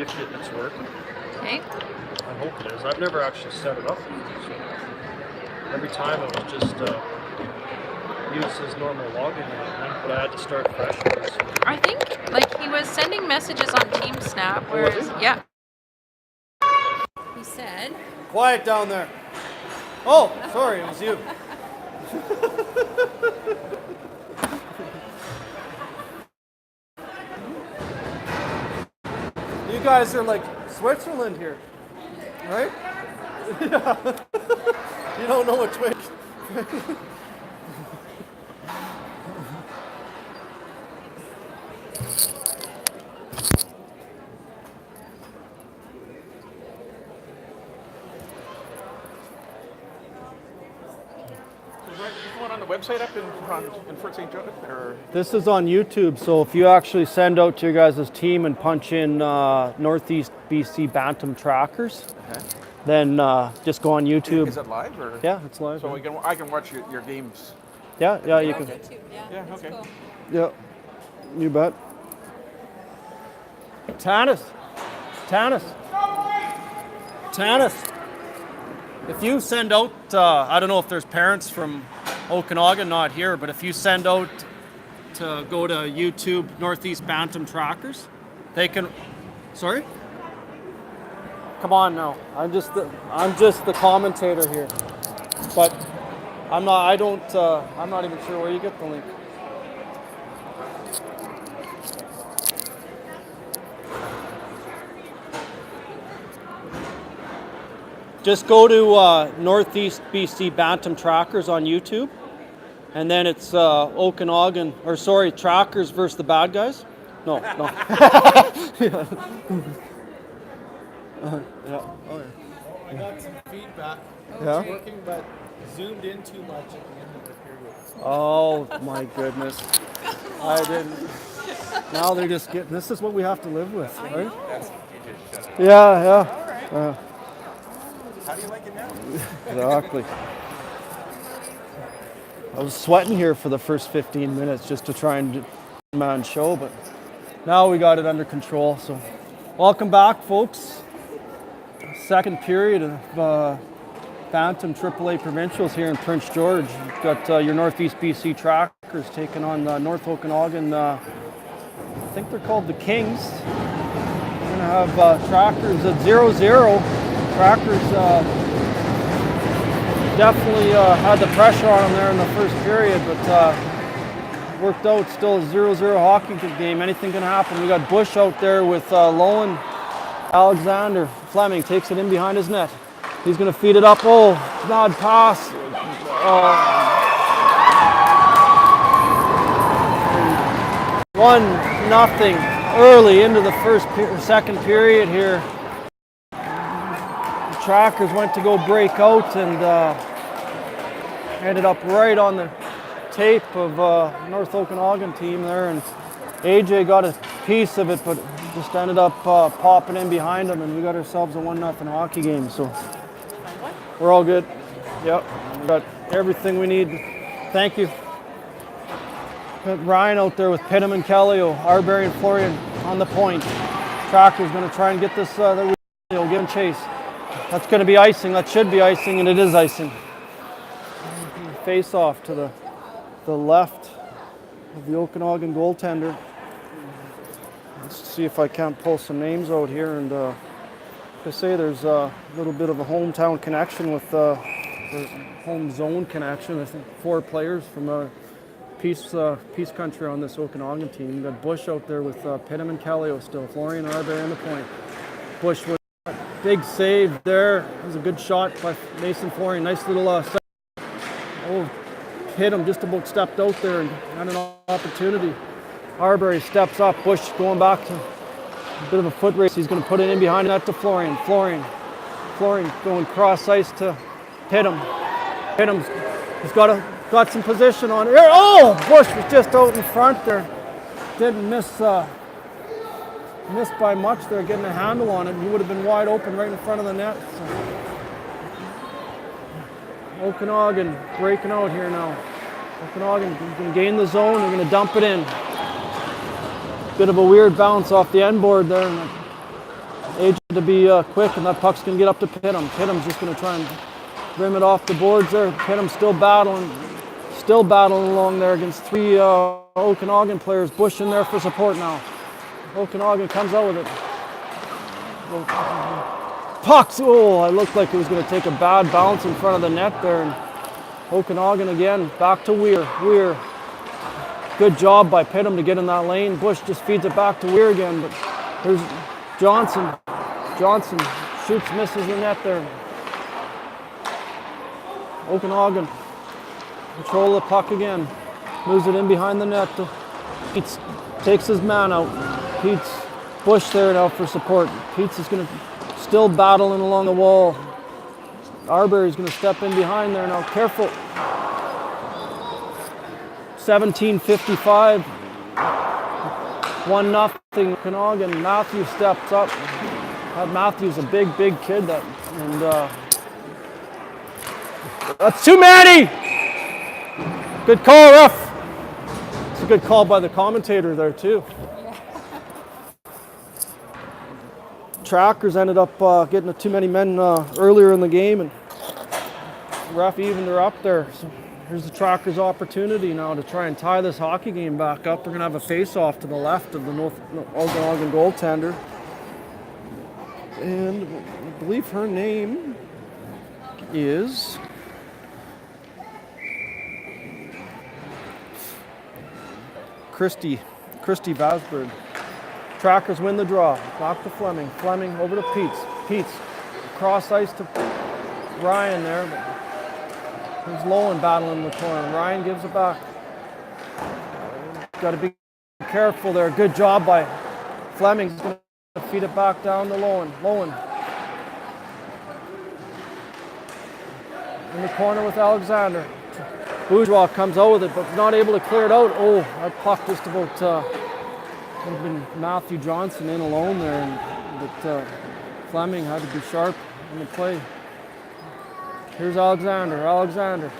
switch it, it's working. Okay. I hope it is. I've never actually set it up. So every time it was just use his normal login name, but I had to start fresh. I think like he was sending messages on TeamSnap, whereas yeah. He said. Quiet down there. Oh, sorry, it was you. You guys are like Switzerland here, right? Yeah. You don't know which way. On the website up in Fort St. Joseph? Or? This is on YouTube, so if you actually send out to your guys' team and punch in Northeast BC Bantam Trackers, then just go on YouTube. Is it live? Or? Yeah, it's live. So I can watch your games? Yeah, you can. Yeah, okay. Cool. Yeah, you bet. Tanis. If you send out, I don't know if there's parents from Okanagan not here, but if you send out to go to YouTube Northeast Bantam Trackers, they can. Sorry. Come on now. I'm just the commentator here, but I'm not. I'm not even sure where you get the link. Just go to Northeast BC Bantam Trackers on YouTube, and then it's Trackers versus the bad guys. No. Yeah. Oh, I got some feedback. Yeah? It's working, but zoomed in too much at the end of the period. Oh my goodness. I didn't. Now they're just getting. This is what we have to live with, right? Yeah. How do you like it now? Exactly. I was sweating here for the first 15 minutes just to try and do a man show, but now we got it under control. So, welcome back, folks. Second period of Bantam AAA Provincials here in Prince George. You've got your Northeast BC Trackers taking on North Okanagan. I think they're called the Kings. We're going to have Trackers at 0-0. Trackers definitely had the pressure on them there in the first period, but worked out. Still a 0-0 hockey game. Anything can happen. We got Bush out there with Lowen. Alexander Fleming takes it in behind his net. He's going to feed it up. Oh, odd pass. 1-0 early into the second period here. Trackers went to go break out and ended up right on the tape of North Okanagan team there, and AJ got a piece of it, but just ended up popping in behind them, and we got ourselves a 1-0 hockey game. So we're all good. Yep, we got everything we need. Thank you. Got Ryan out there with Pittam and Kellio, Arbery and Florian on the point. Trackers going to try and get this. They'll give him chase. That's going to be icing. That should be icing, and it is icing. Face off to the left of the Okanagan goaltender. Let's see if I can't pull some names out here. And like I say, there's a little bit of a hometown connection with the home zone connection. I think 4 players from Peace Country on this Okanagan team. You got Bush out there with Pittam and Kellio still. Florian and Arbery on the point. Bush with big save there. That was a good shot by Mason Florian. Nice little set. Oh, Pittam just about stepped out there and had an opportunity. Arbery steps up. Bush going back to a bit of a foot race. He's going to put it in behind that to Florian. Florian going cross ice to Pittam. He's got some position on it. Oh, Bush was just out in front there. Didn't miss by much there, getting a handle on it. He would have been wide open right in front of the net. So. Okanagan breaking out here now. Okanagan going to gain the zone. They're going to dump it in. Bit of a weird bounce off the end board there. AJ to be quick, and that puck's going to get up to Pittum. Pittum's just going to try and rim it off the boards there. Pittum still battling along there against 3 Okanagan players. Bush in there for support now. Okanagan comes out with it. Pucks! Oh, it looked like it was going to take a bad bounce in front of the net there. And Okanagan again, back to Weir. Weir. Good job by Pittum to get in that lane. Bush just feeds it back to Weir again. But here's Johnson. Johnson shoots, misses the net there. Okanagan. Control the puck again. Moves it in behind the net. Peets takes his man out. Peets, Bush there now for support. Peets is going to still battling along the wall. Arbery's going to step in behind there now. Careful. 17:55. 1-0 Okanagan. Matthews steps up. Matthews a big kid that's too many. Good call, ref. It's a good call by the commentator there too. Trackers ended up getting too many men earlier in the game, and ref evened her up there. So here's the Trackers' opportunity now to try and tie this hockey game back up. We're going to have a face-off to the left of the North Okanagan goaltender. And I believe her name is Christy Vasberg. Trackers win the draw. Back to Fleming. Fleming over to Peets. Peets cross ice to Ryan there. There's Lowen battling in the corner. Ryan gives it back. Got to be careful there. Good job by Fleming. He's going to feed it back down to Lowen. Lowen in the corner with Alexander. Bourgeois comes out with it, but not able to clear it out. Oh, that puck just about would have been Matthew Johnson in alone there, but Fleming had to be sharp in the play. Here's Alexander. Alexander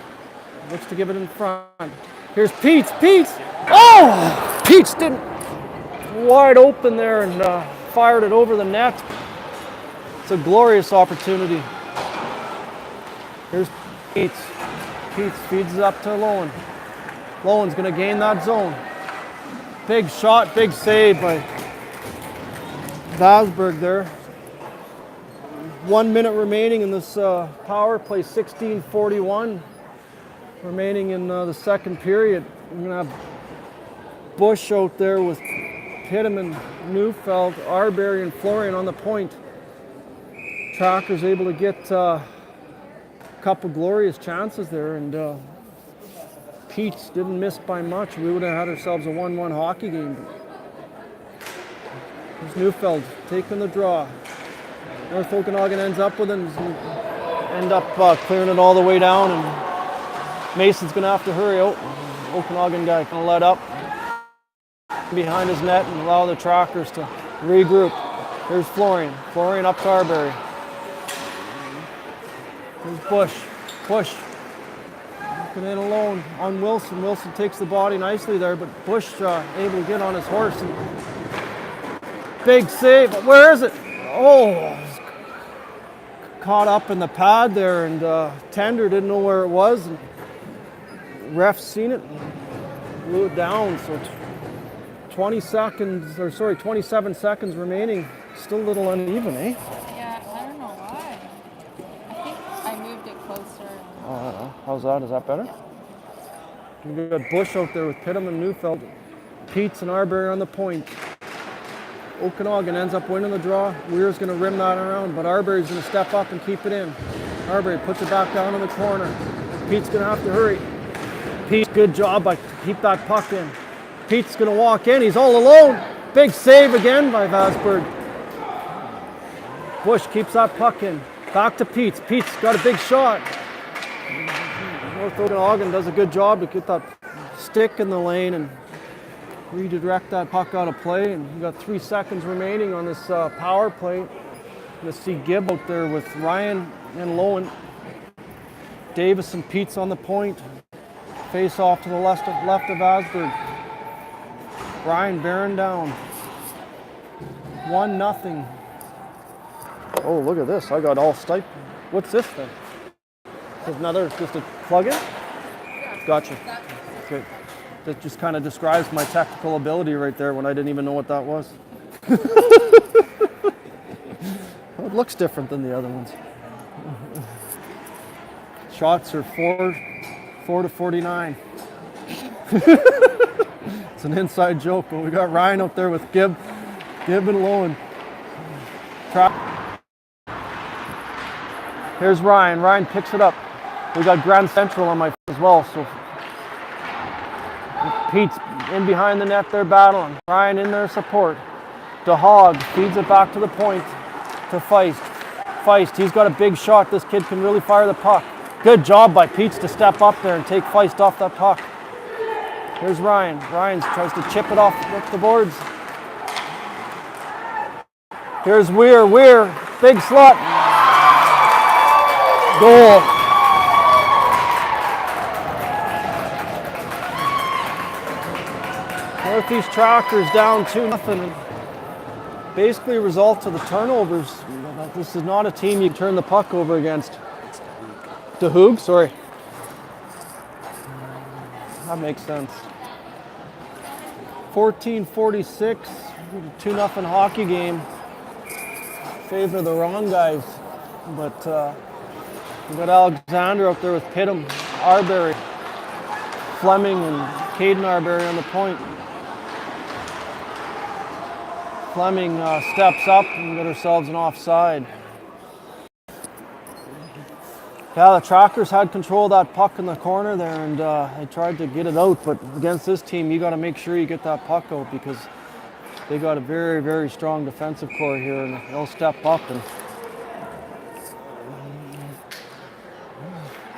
looks to give it in front. Here's Peets. Peets! Oh! Peets didn't wide open there and fired it over the net. It's a glorious opportunity. Here's Peets. Peets feeds it up to Lowen. Lowen's going to gain that zone. Big shot, big save by Vasberg there. 1 minute remaining in this power play, 16:41 remaining in the second period. We're going to have Bush out there with Pittum and Neufeld, Arbery and Florian on the point. Trackers able to get a couple glorious chances there, and Peets didn't miss by much. We would have had ourselves a 1-1 hockey game. There's Neufeld taking the draw. North Okanagan ends up with it and end up clearing it all the way down, and Mason's going to have to hurry out. Okanagan guy going to let up behind his net and allow the Trackers to regroup. Here's Florian. Florian up to Arbery. Here's Bush. Bush looking in alone on Wilson. Wilson takes the body nicely there, but Bush able to get on his horse. And big save. Where is it? Oh, caught up in the pad there, and Tender didn't know where it was. And ref seen it, blew it down. So 27 seconds remaining. Still a little uneven, eh? Yeah, I don't know why. I think I moved it closer. Oh, I don't know. How's that? Is that better? We've got Bush out there with Pittum and Neufeld. Peets and Arbery on the point. Okanagan ends up winning the draw. Weir's going to rim that around, but Arbery's going to step up and keep it in. Arbery puts it back down in the corner. Pete's going to have to hurry. Pete, good job by keep that puck in. Pete's going to walk in. He's all alone. Big save again by Vasberg. Bush keeps that puck in. Back to Pete's. Pete's got a big shot. North Okanagan does a good job to get that stick in the lane and redirect that puck out of play. And we've got 3 seconds remaining on this power play. You'll see Gibb out there with Ryan and Lowen. Davis and Peets on the point. Face off to the left of Vasberg. Ryan bearing down. 1-0. Oh, look at this. I got all stipe. What's this then? Is another, just a plug-in? Gotcha. Okay. That just kind of describes my technical ability right there when I didn't even know what that was. It looks different than the other ones. Shots are 4 to 49. It's an inside joke, but we got Ryan up there with Gibb and Lowen. Here's Ryan. Ryan picks it up. We got Grand Central on my as well, so Pete's in behind the net there battling. Ryan in there support. DeHog feeds it back to the point to Feist. Feist, he's got a big shot. This kid can really fire the puck. Good job by Pete's to step up there and take Feist off that puck. Here's Ryan. Ryan tries to chip it off the boards. Here's Weir. Weir, big slot. Goal. Northeast Trackers down 2-0. Basically a result of the turnovers. This is not a team you turn the puck over against. DeHoog, sorry. That makes sense. 14-46, 2-0 hockey game. Favor the wrong guys, but we got Alexander up there with Pittum, Arbery, Fleming, and Caden Arbery on the point. Fleming steps up and we got ourselves an offside. Yeah, the Trackers had control of that puck in the corner there, and they tried to get it out, but against this team, you got to make sure you get that puck out because they got a very, very strong defensive core here, and they'll step up and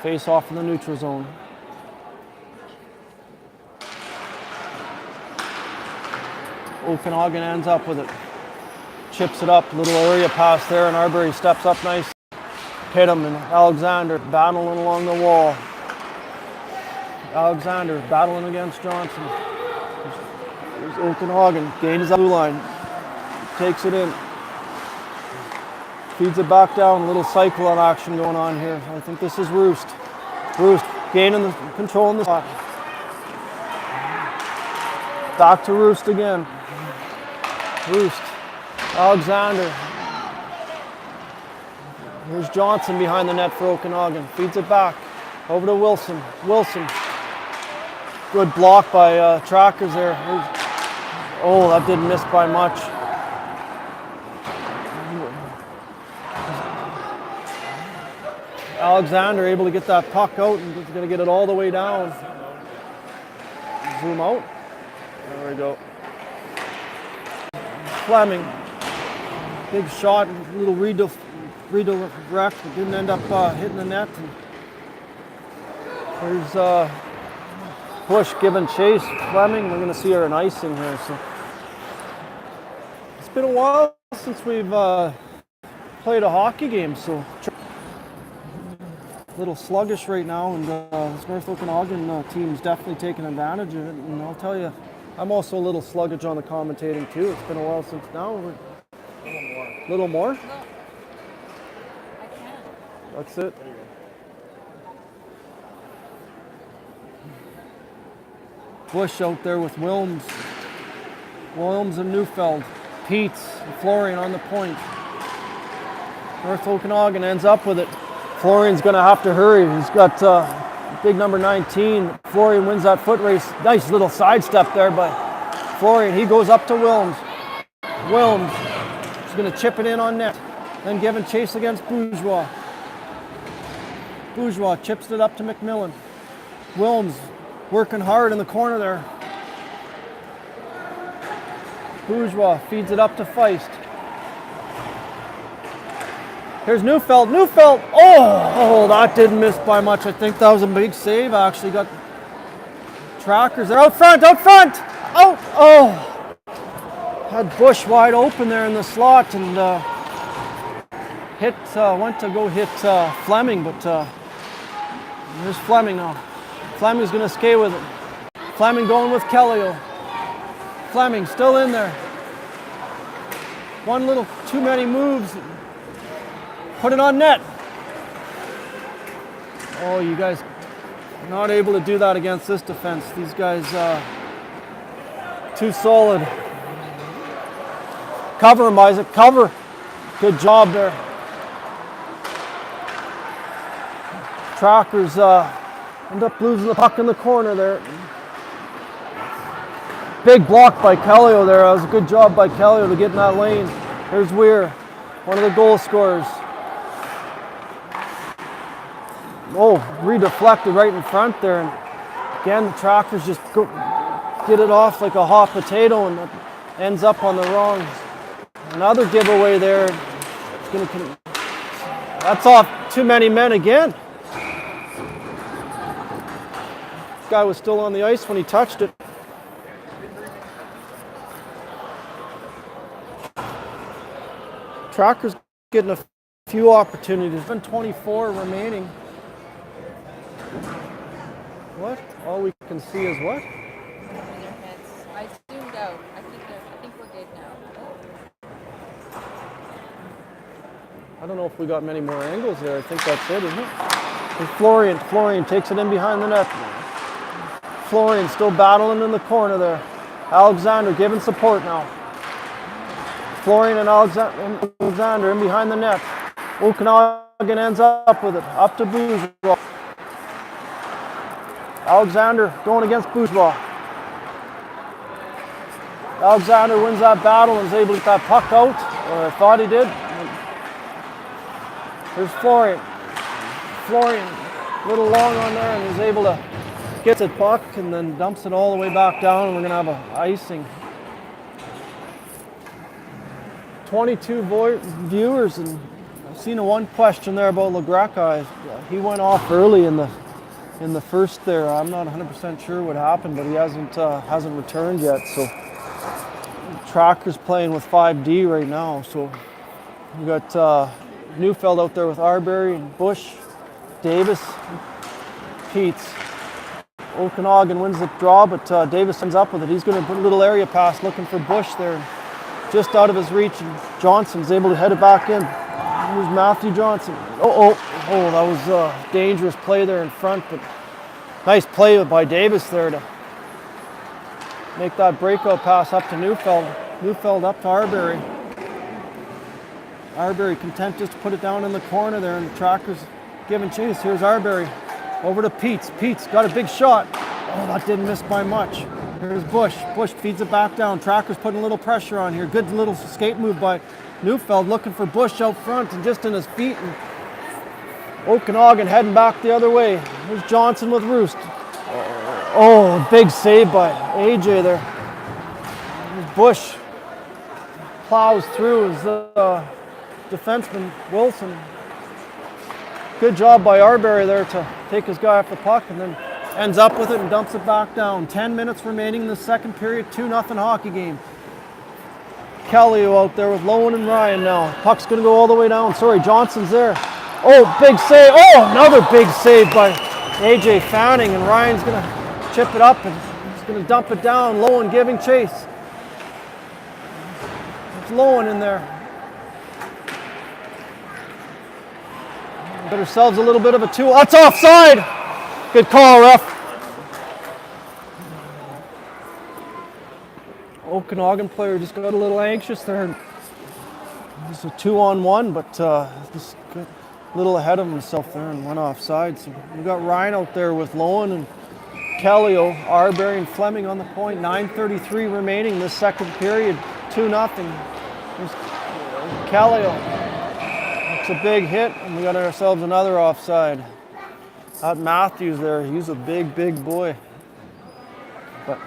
face off in the neutral zone. Okanagan ends up with it. Chips it up, little area pass there, and Arbery steps up nice. Pittum and Alexander battling along the wall. Alexander battling against Johnson. There's Okanagan, gains the blue line. Takes it in. Feeds it back down, a little cyclone action going on here. I think this is Roost. Roost gaining the control in the spot. Back to Roost again. Roost. Alexander. Here's Johnson behind the net for Okanagan. Feeds it back. Over to Wilson. Wilson. Good block by Trackers there. Oh, that didn't miss by much. Alexander able to get that puck out and he's going to get it all the way down. Zoom out. There we go. Fleming. Big shot, little redirect, but didn't end up hitting the net. And there's Bush giving chase. Fleming, we're going to see her an icing here. So it's been a while since we've played a hockey game, so a little sluggish right now, and this North Okanagan team's definitely taking advantage of it. And I'll tell you, I'm also a little sluggish on the commentating too. It's been a while since now. A little more? I can. That's it. Bush out there with Wilms. Wilms and Neufeld. Peets and Florian on the point. North Okanagan ends up with it. Florian's going to have to hurry. He's got big number 19. Florian wins that foot race. Nice little sidestep there by Florian. He goes up to Wilms. Wilms is going to chip it in on net. Then giving chase against Bourgeois. Bourgeois chips it up to McMillan. Wilms working hard in the corner there. Bourgeois feeds it up to Feist. Here's Neufeld. Neufeld! Oh, that didn't miss by much. I think that was a big save, actually. Got Trackers there. Out front, out front! Out! Oh! Had Bush wide open there in the slot and went to go hit Fleming, but there's Fleming now. Fleming's going to skate with it. Fleming going with Kellio. Fleming still in there. One little too many moves. put it on net. Oh, you guys not able to do that against this defense. These guys too solid. Cover him, Isaac, cover. Good job there. Trackers end up losing the puck in the corner there. Big block by Callio there. That was a good job by Callio to get in that lane. There's Weir, one of the goal scorers. Oh, redeflected right in front there. And again, the Trackers just get it off like a hot potato and it ends up on the wrong. Another giveaway there. That's off too many men again. This guy was still on the ice when he touched it. Trackers getting a few opportunities. There's been 24 remaining. What? All we can see is what? I zoomed out. I think we're good now. I don't know if we got many more angles there. I think that's it, isn't it? And Florian takes it in behind the net. Florian still battling in the corner there. Alexander giving support now. Florian and Alexander in behind the net. Okanagan ends up with it. Up to Bourgeois. Alexander going against Bourgeois. Alexander wins that battle and is able to get that puck out, or I thought he did. There's Florian. Florian, a little long on there, and he's able to get the puck and then dumps it all the way back down, and we're going to have an icing. 22 viewers, and I've seen one question there about LaGreca. He went off early in the first there. I'm not 100% sure what happened, but he hasn't returned yet. So Trackers playing with 5D right now. So we got Neufeld out there with Arbery and Bush, Davis, Peets. Okanagan wins the draw, but Davis ends up with it. He's going to put a little area pass looking for Bush there. Just out of his reach, and Johnson's able to head it back in. Here's Matthew Johnson. Oh, that was a dangerous play there in front, but nice play by Davis there to make that breakout pass up to Neufeld. Neufeld up to Arbery. Arbery content just to put it down in the corner there, and the Trackers giving chase. Here's Arbery over to Peets. Peets got a big shot. Oh, that didn't miss by much. Here's Bush. Bush feeds it back down. Trackers putting a little pressure on here. Good little skate move by Neufeld, looking for Bush out front and just in his feet. And Okanagan heading back the other way. Here's Johnson with Roost. Oh, big save by AJ there. Here's Bush. Plows through his defenseman Wilson. Good job by Arbery there to take his guy off the puck and then ends up with it and dumps it back down. 10 minutes remaining in the second period, 2-0 hockey game. Callio out there with Lowen and Ryan now. Puck's gonna go all the way down. Sorry, Johnson's there. Oh, big save. Oh, another big save by AJ Fanning, and Ryan's gonna chip it up and he's gonna dump it down. Lowen giving chase. It's Lowen in there. Got ourselves a little bit of a two. That's offside! Good call, ref. Okanagan player just got a little anxious there. It's a 2-on-1, but just got a little ahead of himself there and went offside. So we got Ryan out there with Lowen and Callio, Arbery and Fleming on the point. 9:33 remaining this second period. 2-0. Here's Callio. It's a big hit, and we got ourselves another offside. That Matthews there, he's a big, big boy. But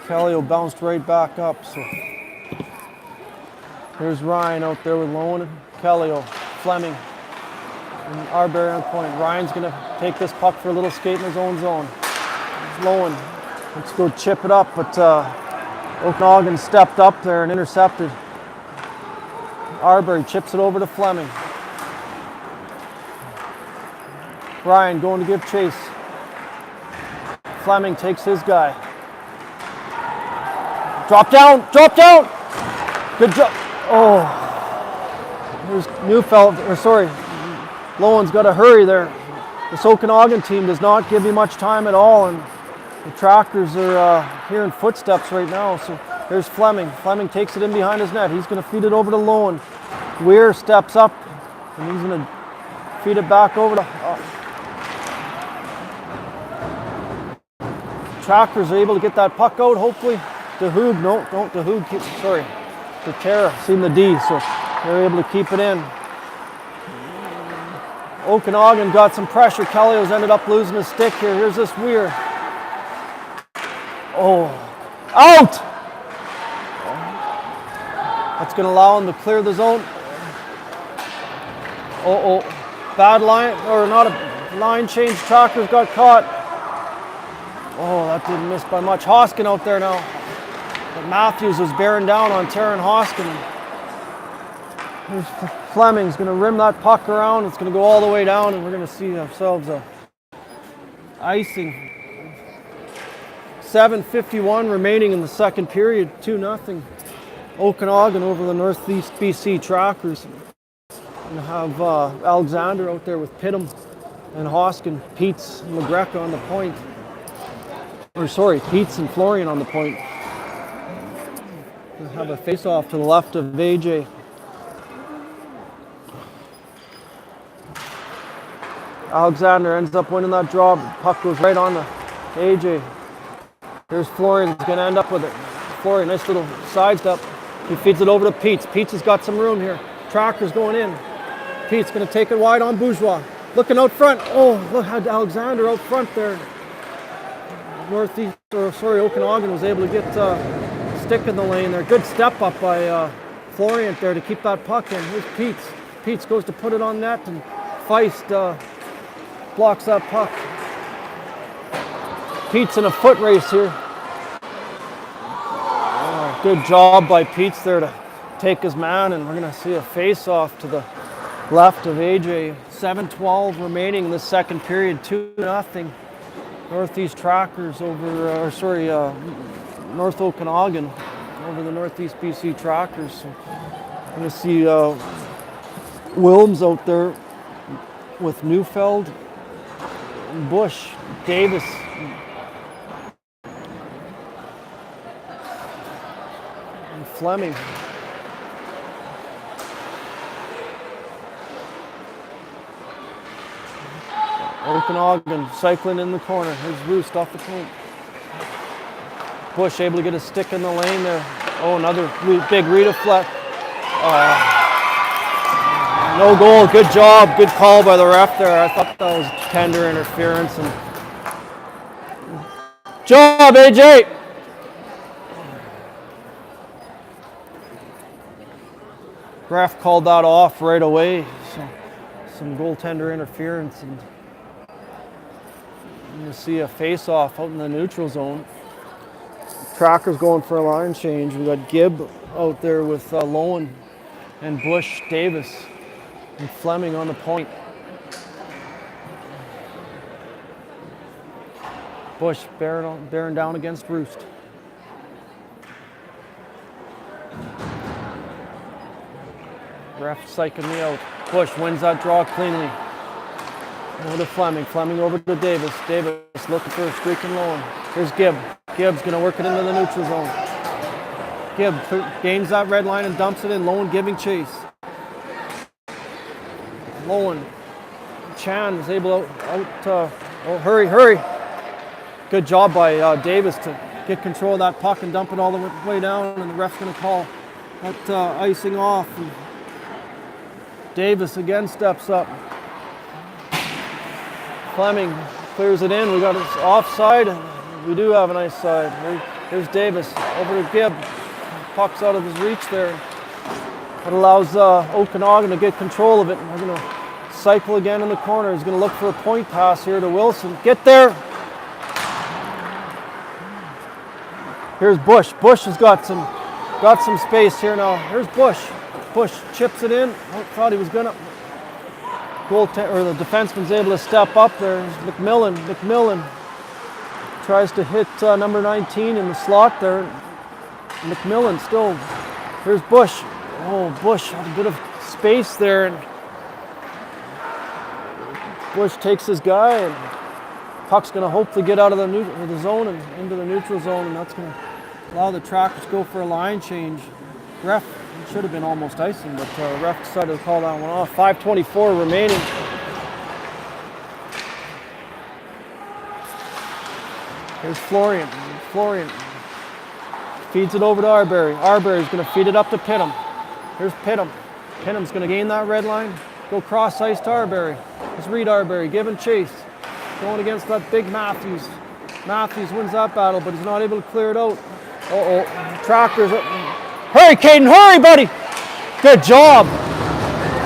Callio bounced right back up. So here's Ryan out there with Lowen, Callio, Fleming, and Arbery on point. Ryan's gonna take this puck for a little skate in his own zone. Here's Lowen. Let's go chip it up, but Okanagan stepped up there and intercepted. Arbery chips it over to Fleming. Ryan going to give chase. Fleming takes his guy. Drop down, drop down! Good job. Oh, there's Neufeld, or sorry, Lowen's got to hurry there. This Okanagan team does not give you much time at all, and the Trackers are hearing footsteps right now. So there's Fleming. Fleming takes it in behind his net. He's going to feed it over to Lowen. Weir steps up, and he's going to feed it back over to... Trackers are able to get that puck out, hopefully. DeHoog, no, don't DeHoog, sorry. Terra, seen the D, so they're able to keep it in. Okanagan got some pressure. Kellyos ended up losing his stick here. Here's this Weir. Oh, out! That's going to allow him to clear the zone. Oh, bad line, or not a line change. Trackers got caught. Oh, that didn't miss by much. Hoskin out there now. But Matthews was bearing down on Taron Hoskin. Here's Fleming's going to rim that puck around. It's going to go all the way down, and we're going to see ourselves a icing. 7:51 remaining in the second period. 2-0. Okanagan over the Northeast BC Trackers. And have Alexander out there with Pittum and Hoskin, Peets and McGreca on the point. Or sorry, Peets and Florian on the point. We'll have a face-off to the left of AJ. Alexander ends up winning that draw. Puck goes right on the AJ. Here's Florian. He's going to end up with it. Florian, nice little sidestep. He feeds it over to Peets. Peets has got some room here. Tracker's going in. Peets going to take it wide on Bourgeois. Looking out front. Oh, look how Alexander out front there. Okanagan was able to get stick in the lane there. Good step up by Florian there to keep that puck in. Here's Peets. Peets goes to put it on net, and Feist blocks that puck. Peets in a foot race here. Oh, good job by Peets there to take his man, and we're going to see a face-off to the left of AJ. 7:12 remaining in the second period. 2-0. Northeast Trackers over, North Okanagan over the Northeast BC Trackers. So I'm going to see Wilms out there with Neufeld, Bush, Davis. And Fleming. Okanagan cycling in the corner. Here's Roost off the point. Bush able to get a stick in the lane there. Oh, another big redeflect. No goal. Good job. Good call by the ref there. I thought that was tender interference. And job, AJ. Ref called that off right away. So, some goaltender interference, and you see a face-off out in the neutral zone. Trackers going for a line change. We got Gibb out there with Lowen and Bush, Davis, and Fleming on the point. Bush bearing down against Roost. Ref psyching me out. Bush wins that draw cleanly. Over to Fleming. Fleming over to Davis. Davis looking for a streak and Lowen. Here's Gibb. Gibb's going to work it into the neutral zone. Gibb gains that red line and dumps it in. Lowen giving chase. Lowen. Chan is able to hurry. Good job by Davis to get control of that puck and dump it all the way down, and the ref's going to call that icing off. And Davis again steps up. Fleming clears it in. We got it offside. We do have an ice side. Here's Davis over to Gibb. Puck's out of his reach there. That allows Okanagan to get control of it. We're going to cycle again in the corner. He's going to look for a point pass here to Wilson. Get there. Here's Bush. Bush has got some space here now. Here's Bush. Bush chips it in. I thought he was going to. The defenseman's able to step up there. McMillan. McMillan tries to hit number 19 in the slot there. McMillan still Here's Bush. Oh, Bush had a bit of space there, and Bush takes his guy, and puck's going to hopefully get out of the zone and into the neutral zone, and that's going to allow the Trackers to go for a line change. Ref, it should have been almost icing, but ref decided to call that one off. 5:24 remaining. Here's Florian. Florian feeds it over to Arbery. Arbery's going to feed it up to Pittum. Here's Pittum. Pittum's going to gain that red line. Go cross ice to Arbery. Let's read Arbery, giving chase. Going against that big Matthews. Matthews wins that battle, but he's not able to clear it out. Trackers. Hurry, Caden, hurry, buddy. Good job.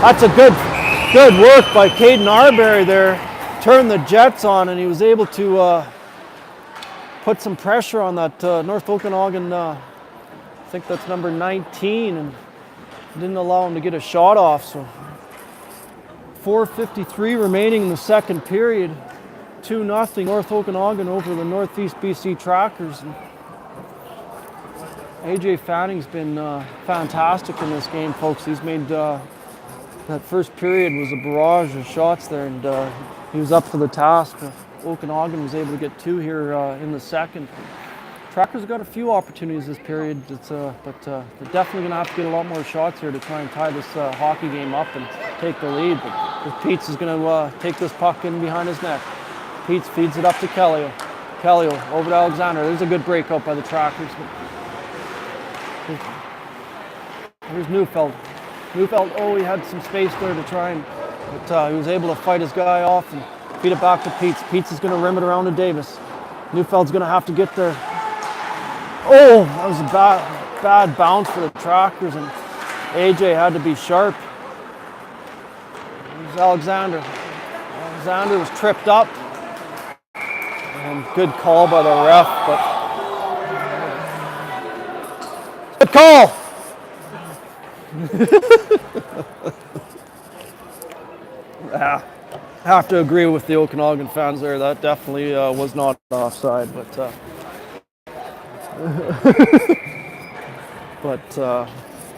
That's a good work by Caden Arbery there. Turned the Jets on, and he was able to put some pressure on that North Okanagan, I think that's number 19, and didn't allow him to get a shot off. So 4:53 remaining in the second period. 2-0 North Okanagan over the Northeast BC Trackers. And AJ Fanning's been fantastic in this game, folks. He's made that first period was a barrage of shots there, and he was up for the task. Okanagan was able to get 2 here in the second. Trackers have got a few opportunities this period, but they're definitely going to have to get a lot more shots here to try and tie this hockey game up and take the lead. But Peets is going to take this puck in behind his net. Peets feeds it up to Kellio. Kellio over to Alexander. There's a good breakout by the Trackers. Here's Neufeld. Neufeld, he had some space there to try and, but he was able to fight his guy off and feed it back to Peets. Peets is going to rim it around to Davis. Neufeld's going to have to get there. Oh, that was a bad bounce for the Trackers, and AJ had to be sharp. Here's Alexander. Alexander was tripped up. And good call by the ref, but good call. I have to agree with the Okanagan fans there. That definitely was not offside, but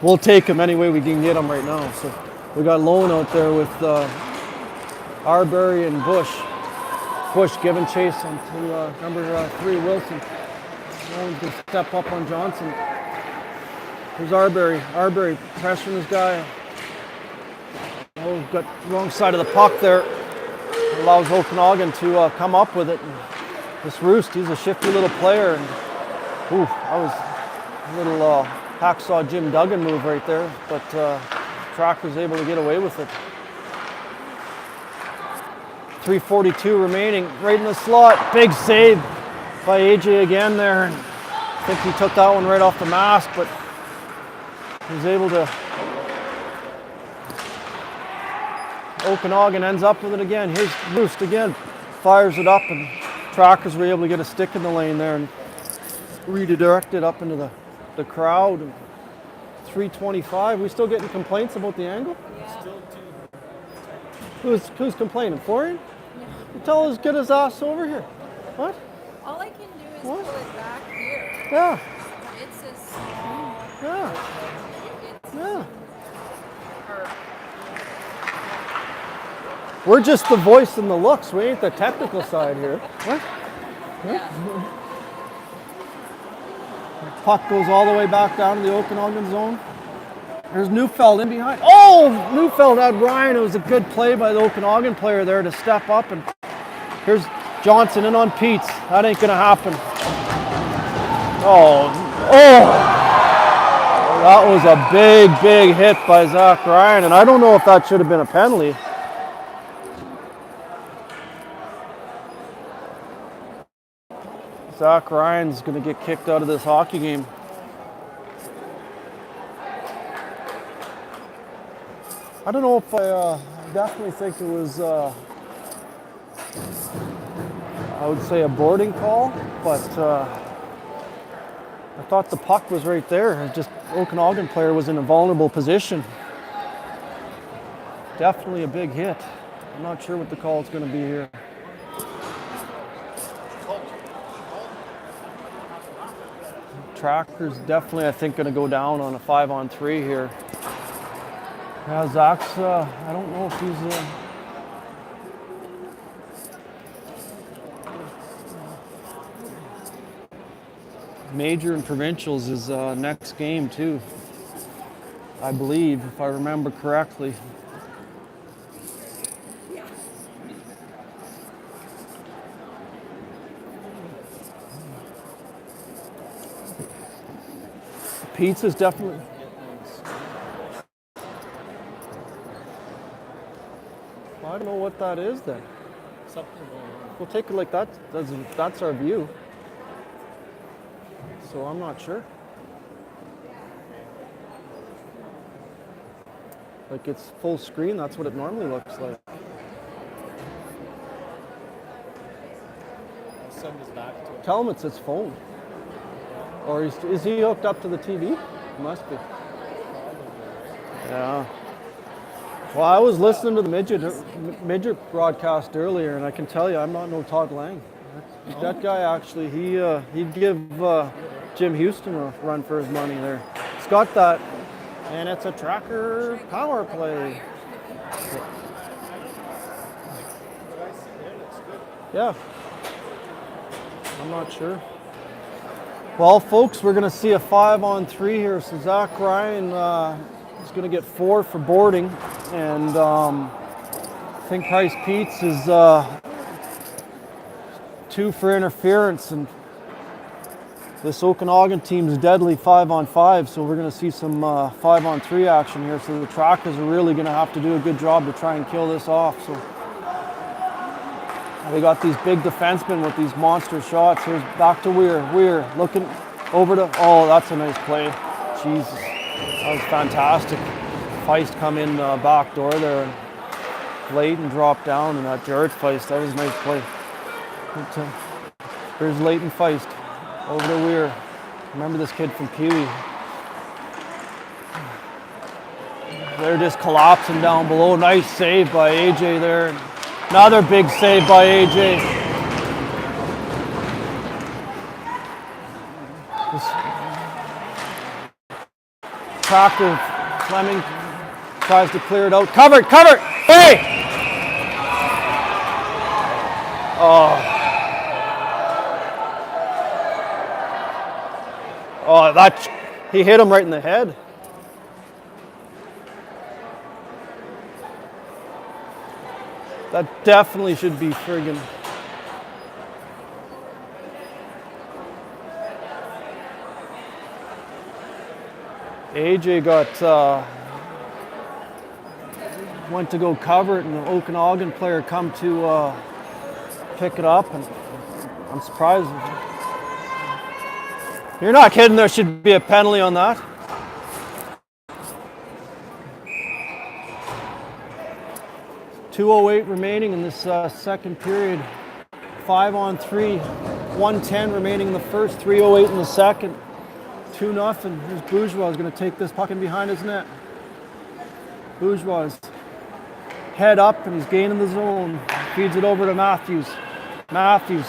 we'll take him any way we can get him right now. So we got Lone out there with Arbery and Bush. Bush giving chase onto number 3, Wilson. Lone's going to step up on Johnson. Here's Arbery. Arbery pressuring his guy. Got wrong side of the puck there. Allows Okanagan to come up with it. And this Roost, he's a shifty little player. And, that was a little hacksaw Jim Duggan move right there. But Trackers able to get away with it. 3:42 remaining, right in the slot. Big save by AJ again there. And I think he took that one right off the mask, but he was able to. Okanagan ends up with it again. Here's Roost again, fires it up, and Trackers were able to get a stick in the lane there and redirect it up into the crowd. 3:25. We still getting complaints about the angle? Yeah. Who's complaining? Florian? Yeah. Tell us, get his ass over here. What? All I can do is pull it back here. Yeah. It's a small. Yeah. Yeah. We're just the voice and the looks. We ain't the technical side here. What? Yeah. Puck goes all the way back down to the Okanagan zone. There's Neufeld in behind. Oh, Neufeld had Ryan. It was a good play by the Okanagan player there to step up. And here's Johnson in on Peets. That ain't gonna happen. Oh. That was a big hit by Zach Ryan. And I don't know if that should have been a penalty. Zach Ryan's going to get kicked out of this hockey game. I don't know if I definitely think it was, I would say a boarding call, but I thought the puck was right there. Just Okanagan player was in a vulnerable position. Definitely a big hit. I'm not sure what the call is going to be here. Trackers definitely, I think, going to go down on a 5-on-3 here. Yeah, Zach's, I don't know if he's... Major and provincials is next game too, I believe, if I remember correctly. Pizza's definitely... I don't know what that is then. Something going on. We'll take it like that. That's our view. So I'm not sure. Like it's full screen, that's what it normally looks like. I'll send this back to him. Tell him it's his phone. Or is he hooked up to the TV? Must be. Yeah. Well, I was listening to the midget broadcast earlier, and I can tell you, I'm not no Todd Lang. That guy actually, he'd give Jim Houston a run for his money there. He's got that, and it's a tracker power play. Yeah. I'm not sure. Well, folks, we're going to see a 5-on-3 here. So Zach Ryan is going to get 4 for boarding, and I think Price Peets is 2 for interference. And this Okanagan team is deadly 5-on-5, so we're going to see some 5-on-3 action here. So the Trackers are really going to have to do a good job to try and kill this off. So they got these big defensemen with these monster shots. Here's back to Weir. Weir looking over to, oh, that's a nice play. Jesus, that was fantastic. Feist come in back door there, and Leighton dropped down, and that Jared Feist, that was a nice play. Here's Leighton Feist over to Weir. Remember this kid from Pee Wee. They're just collapsing down below. Nice save by AJ there. Another big save by AJ. This Tracker, Fleming tries to clear it out. Covered, covered! Hey! Oh. Oh, he hit him right in the head. That definitely should be friggin'. AJ got went to go cover it, and the Okanagan player come to pick it up, and I'm surprised. You're not kidding, there should be a penalty on that. .208 remaining in this second period. 5-on-3, 1:10 remaining in the first, 3:08 in the second. 2-0. Here's Bourgeois going to take this puck in behind his net. Bourgeois is head up, and he's gaining the zone. Feeds it over to Matthews. Matthews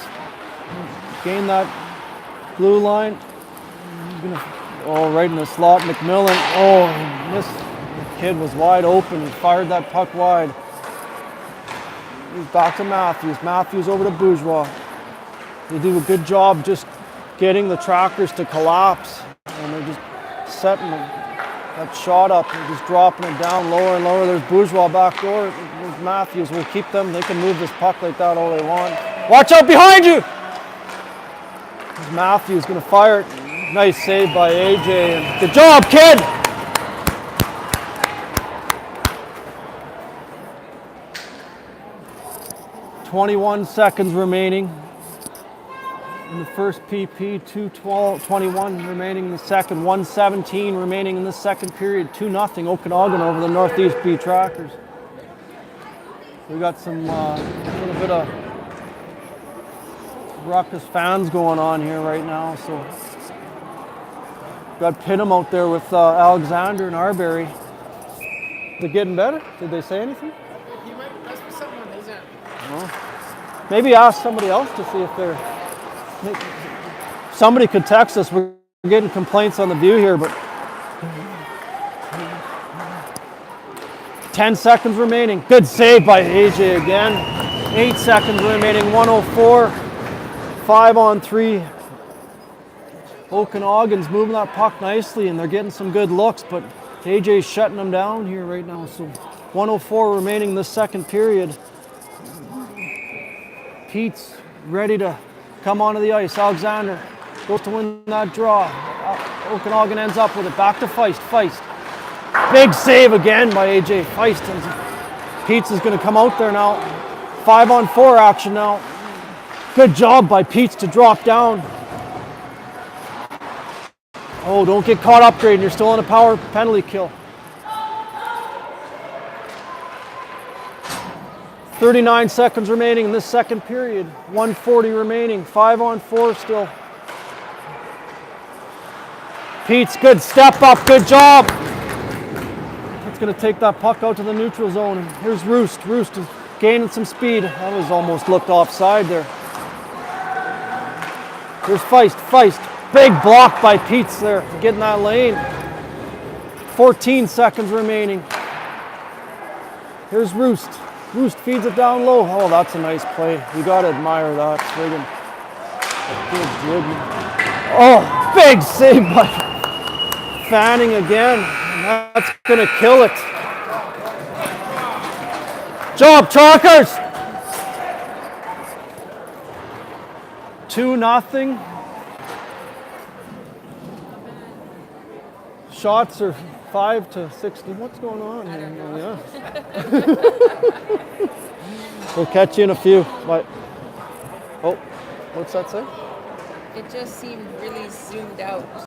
gain that blue line. He's gonna, right in the slot. McMillan. Oh, he missed. The kid was wide open. He fired that puck wide. He's back to Matthews. Matthews over to Bourgeois. They do a good job just getting the Trackers to collapse, and they're just setting that shot up and just dropping it down lower and lower. There's Bourgeois back door. There's Matthews. We'll keep them. They can move this puck like that all they want. Watch out behind you! There's Matthews going to fire it. Nice save by AJ. And good job, kid! .21 seconds remaining in the first PP, 2:21 remaining in the second, 1:17 remaining in the second period, 2-0 Okanagan over the Northeast B Trackers. We got some little bit of ruckus fans going on here right now. So got Pittem out there with Alexander and Arbery. They're getting better? Did they say anything? He might must be something on his end. Maybe ask somebody else to see if they're. Somebody could text us. We're We're getting complaints on the view here, but 10 seconds remaining. Good save by AJ again. 8 seconds remaining, 104. 5-on-3. Okanagan's moving that puck nicely and they're getting some good looks, but AJ's shutting them down here right now. So 104 remaining this second period. Pete's ready to come onto the ice. Alexander goes to win that draw. Okanagan ends up with it. Back to Feist. Feist. Big save again by AJ Feist. And Pete's is going to come out there now. 5-on-4 action now. Good job by Pete's to drop down. Oh, don't get caught upgrading. You're still on a power penalty kill. 39 seconds remaining in this second period. 140 remaining. 5-on-4 still. Pete's good step up. Good job. That's going to take that puck out to the neutral zone. And here's Roost. Roost is gaining some speed. That was almost looked offside there. Here's Feist. Feist. Big block by Pete's there, getting that lane. 14 seconds remaining. Here's Roost. Roost feeds it down low. Oh, that's a nice play. You got to admire that. Friggin' good. Oh, big save by Fanning again. And that's going to kill it. Job, Chalkers! 2-0. Shots are 5 to 60. What's going on here? Yeah. We'll catch you in a few. Bye. Oh, what's that say? It just seemed really zoomed out.